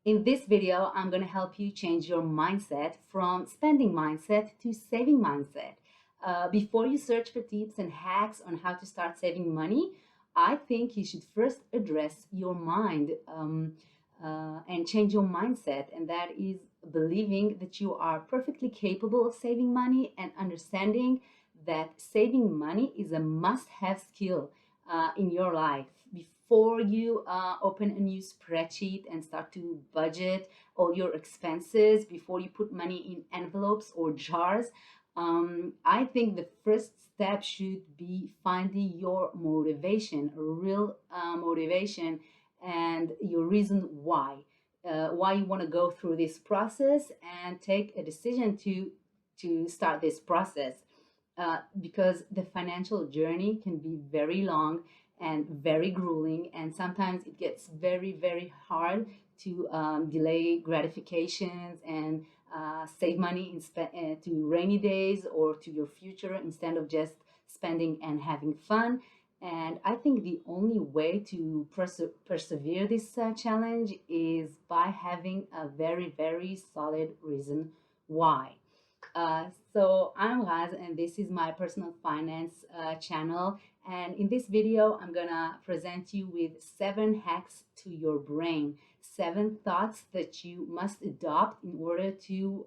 In this video, I'm going to help you change your mindset from spending mindset to saving mindset. Before you search for tips and hacks on how to start saving money, I think you should first address your mind and change your mindset. And that is believing that you are perfectly capable of saving money and understanding that saving money is a must-have skill in your life. Before you open a new spreadsheet and start to budget all your expenses, before you put money in envelopes or jars, I think the first step should be finding your motivation, a real motivation, and your reason why you want to go through this process and take a decision to start this process. Because the financial journey can be very long and very grueling, and sometimes it gets very, very hard to delay gratifications and save money to rainy days or to your future instead of just spending and having fun. And I think the only way to persevere this challenge is by having a very, very solid reason why. So I'm Raz, and this is my personal finance channel. And in this video, I'm gonna present you with 7 hacks to your brain, 7 thoughts that you must adopt in order to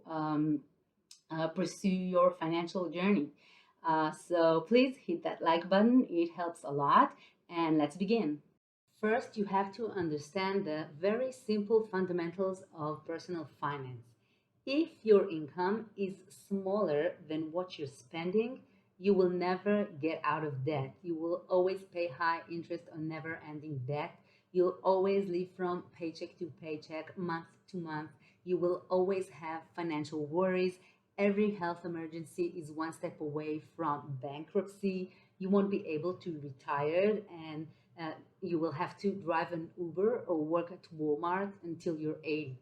pursue your financial journey. So please hit that like button, it helps a lot. And let's begin. First, you have to understand the very simple fundamentals of personal finance. If your income is smaller than what you're spending, you will never get out of debt. You will always pay high interest on never-ending debt. You'll always live from paycheck to paycheck, month to month. You will always have financial worries. Every health emergency is one step away from bankruptcy. You won't be able to retire, and you will have to drive an Uber or work at Walmart until you're 80.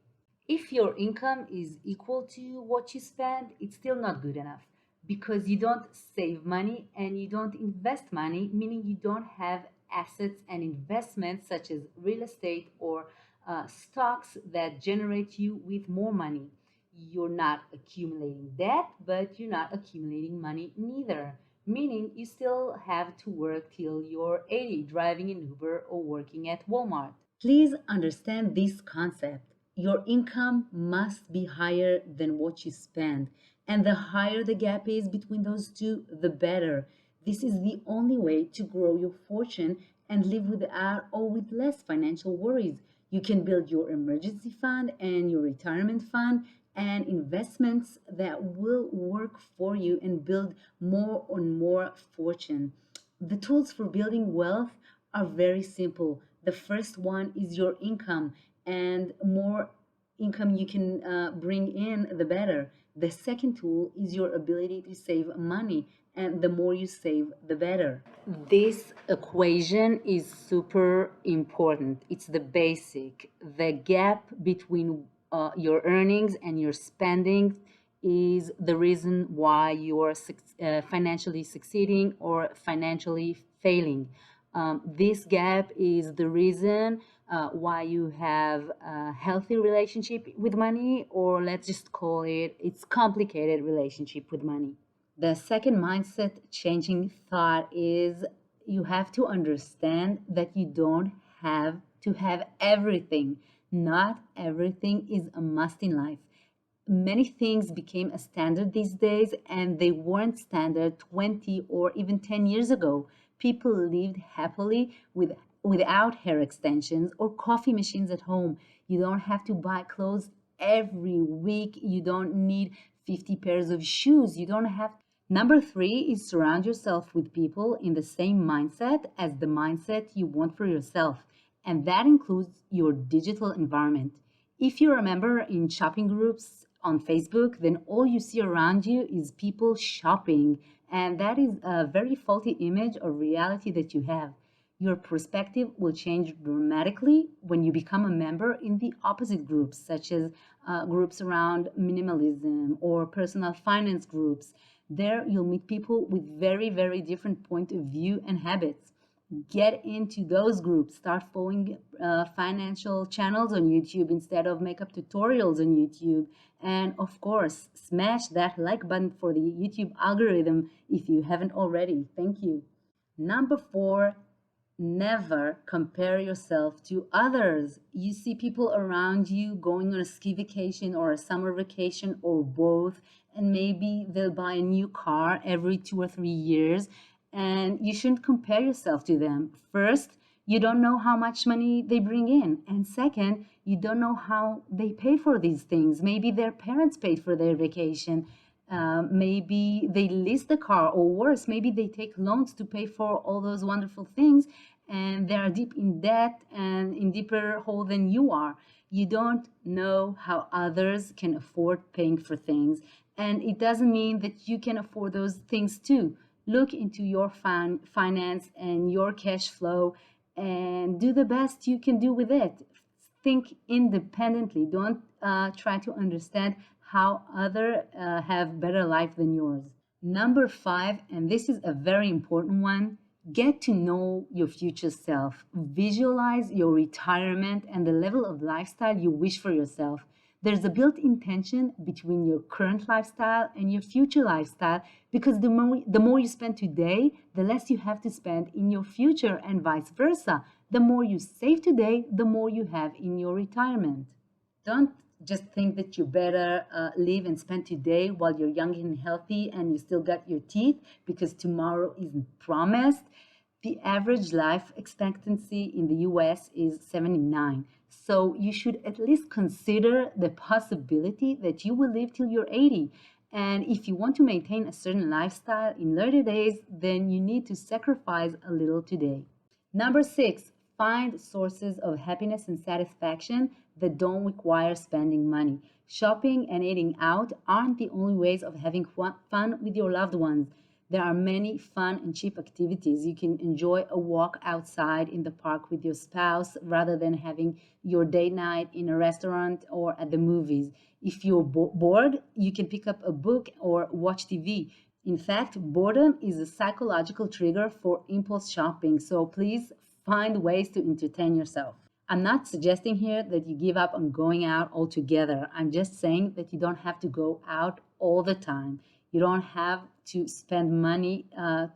If your income is equal to what you spend, it's still not good enough because you don't save money and you don't invest money, meaning you don't have assets and investments such as real estate or stocks that generate you with more money. You're not accumulating debt, but you're not accumulating money neither, meaning you still have to work till you're 80, driving an Uber or working at Walmart. Please understand this concept. Your income must be higher than what you spend. And the higher the gap is between those two, the better. This is the only way to grow your fortune and live without or with less financial worries. You can build your emergency fund and your retirement fund and investments that will work for you and build more and more fortune. The tools for building wealth are very simple. The first one is your income, and more income you can bring in, the better. The second tool is your ability to save money, and the more you save, the better. This equation is super important. It's the basic. The gap between your earnings and your spending is the reason why you are financially succeeding or financially failing. This gap is the reason why you have a healthy relationship with money, or let's just call it's complicated relationship with money. The second mindset changing thought is you have to understand that you don't have to have everything. Not everything is a must in life. Many things became a standard these days, and they weren't standard 20 or even 10 years ago. People lived happily without hair extensions or coffee machines at home. You don't have to buy clothes every week. You don't need 50 pairs of shoes. You don't have. Number 3 is surround yourself with people in the same mindset as the mindset you want for yourself. And that includes your digital environment. If you're a member in shopping groups on Facebook, then all you see around you is people shopping. And that is a very faulty image of reality that you have. Your perspective will change dramatically when you become a member in the opposite groups, such as groups around minimalism or personal finance groups. There, you'll meet people with very, very different point of view and habits. Get into those groups. Start following financial channels on YouTube instead of makeup tutorials on YouTube. And of course, smash that like button for the YouTube algorithm if you haven't already. Thank you. Number four, never compare yourself to others. You see people around you going on a ski vacation or a summer vacation or both, and maybe they'll buy a new car every 2 or 3 years, and you shouldn't compare yourself to them. First, you don't know how much money they bring in, and second, you don't know how they pay for these things. Maybe their parents paid for their vacation. Maybe they lease the car, or worse, maybe they take loans to pay for all those wonderful things, and they are deep in debt and in deeper hole than you are. You don't know how others can afford paying for things, and it doesn't mean that you can afford those things too. Look into your finance and your cash flow and do the best you can do with it. Think independently. Don't try to understand how other have better life than yours. Number five, and this is a very important one, get to know your future self. Visualize your retirement and the level of lifestyle you wish for yourself. There's a built-in tension between your current lifestyle and your future lifestyle, because the more you spend today, the less you have to spend in your future, and vice versa. The more you save today, the more you have in your retirement. Don't just think that you better live and spend today while you're young and healthy and you still got your teeth, because tomorrow isn't promised. The average life expectancy in the US is 79. So you should at least consider the possibility that you will live till you're 80. And if you want to maintain a certain lifestyle in later days, then you need to sacrifice a little today. Number six, find sources of happiness and satisfaction that don't require spending money. Shopping and eating out aren't the only ways of having fun with your loved ones. There are many fun and cheap activities. You can enjoy a walk outside in the park with your spouse rather than having your date night in a restaurant or at the movies. If you're bored, you can pick up a book or watch TV. In fact, boredom is a psychological trigger for impulse shopping, so please find ways to entertain yourself. I'm not suggesting here that you give up on going out altogether. I'm just saying that you don't have to go out all the time. You don't have to spend money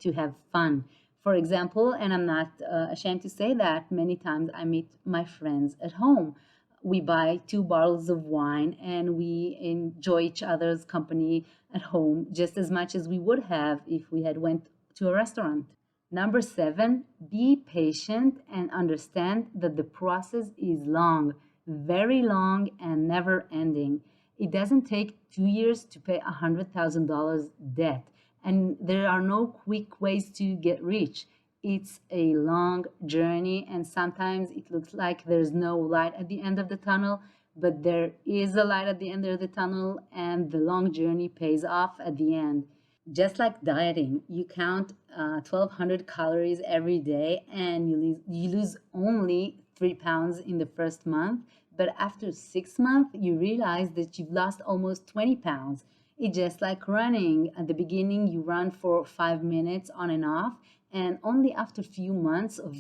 to have fun. For example, and I'm not ashamed to say that, many times I meet my friends at home. We buy 2 bottles of wine and we enjoy each other's company at home just as much as we would have if we had went to a restaurant. Number seven, be patient and understand that the process is long, very long, and never ending. It doesn't take 2 years to pay $100,000 debt, and there are no quick ways to get rich. It's a long journey, and sometimes it looks like there's no light at the end of the tunnel, but there is a light at the end of the tunnel, and the long journey pays off at the end. Just like dieting, you count 1,200 calories every day and you lose only 3 pounds in the first month. But after 6 months, you realize that you've lost almost 20 pounds. It's just like running. At the beginning, you run for 5 minutes on and off. And only after a few months of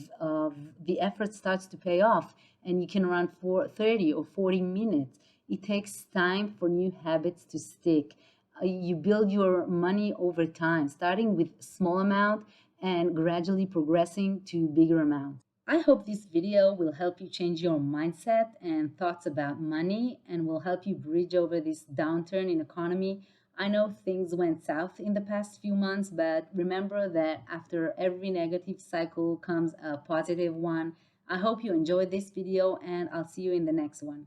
the effort starts to pay off, and you can run for 30 or 40 minutes. It takes time for new habits to stick. You build your money over time, starting with small amount and gradually progressing to bigger amounts. I hope this video will help you change your mindset and thoughts about money and will help you bridge over this downturn in economy. I know things went south in the past few months, but remember that after every negative cycle comes a positive one. I hope you enjoyed this video and I'll see you in the next one.